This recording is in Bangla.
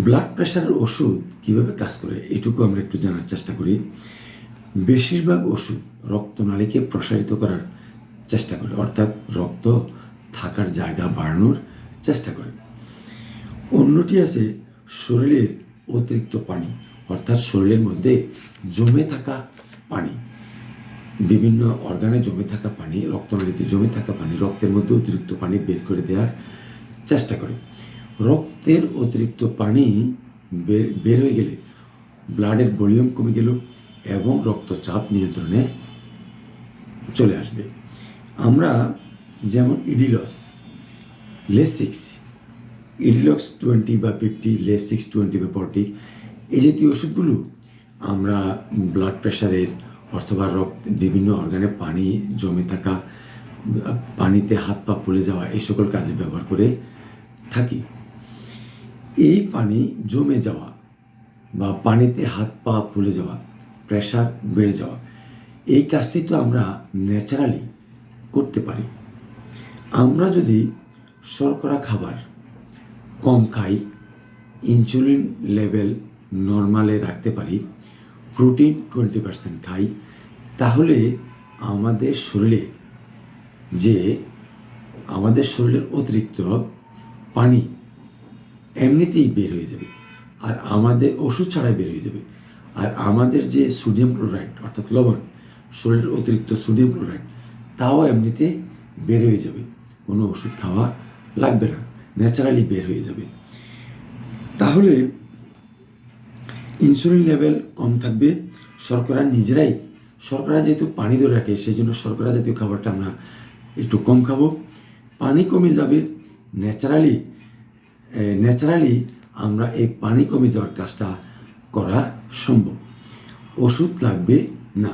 ব্লাড প্রেশারের ওষুধ কীভাবে কাজ করে এটুকু আমরা একটু জানার চেষ্টা করি। বেশিরভাগ ওষুধ রক্তনালীকে প্রসারিত করার চেষ্টা করে, অর্থাৎ রক্ত থাকার জায়গা বাড়ানোর চেষ্টা করে। অন্যটি আছে শরীরের অতিরিক্ত পানি, অর্থাৎ শরীরের মধ্যে জমে থাকা পানি, বিভিন্ন অর্গানে জমে থাকা পানি, রক্তনালীতে জমে থাকা পানি, রক্তের মধ্যে অতিরিক্ত পানি বের করে দেওয়ার চেষ্টা করে। রক্তের অতিরিক্ত পানি বের হয়ে গেলে ব্লাডের ভলিউম কমে গেল এবং রক্তচাপ নিয়ন্ত্রণে চলে আসবে। আমরা যেমন ইডিলস, লেসিক্স, ইডিলক্স 20 বা 50, লেসিক্স 20 বা 40, এই জাতীয় ওষুধগুলো আমরা ব্লাড প্রেশারের অথবা বিভিন্ন অর্গানে পানি জমে থাকা, পানিতে হাত পা ফুলে যাওয়া, এই সকল কাজে ব্যবহার করে থাকি। এই পানি জমে যাওয়া বা পানিতে হাত পা ফুলে যাওয়া, প্রেশার বেড়ে যাওয়া, এই কাজটি তো আমরা ন্যাচারালি করতে পারি। আমরা যদি শর্করা খাবার কম খাই, ইনসুলিন লেভেল নর্মালে রাখতে পারি, প্রোটিন 20% খাই, তাহলে আমাদের শরীরের অতিরিক্ত পানি এমনিতেই বের হয়ে যাবে, আর আমাদের ওষুধ ছাড়াই বের হয়ে যাবে। আর আমাদের যে সোডিয়াম ক্লোরাইড অর্থাৎ লবণ, শরীরের অতিরিক্ত সোডিয়াম ক্লোরাইড, তাও এমনিতে বের হয়ে যাবে, কোনো ওষুধ খাওয়া লাগবে না, ন্যাচারালি বের হয়ে যাবে। তাহলে ইনসুলিন লেভেল কম থাকবে, শর্করা যেহেতু পানি ধরে রাখে, সেই জন্য শর্করা জাতীয় খাবারটা আমরা একটু কম খাবো, পানি কমে যাবে। ন্যাচারালি আমরা এই পানি কমে যাওয়ার কাজটা করা সম্ভব, ওষুধ লাগবে না।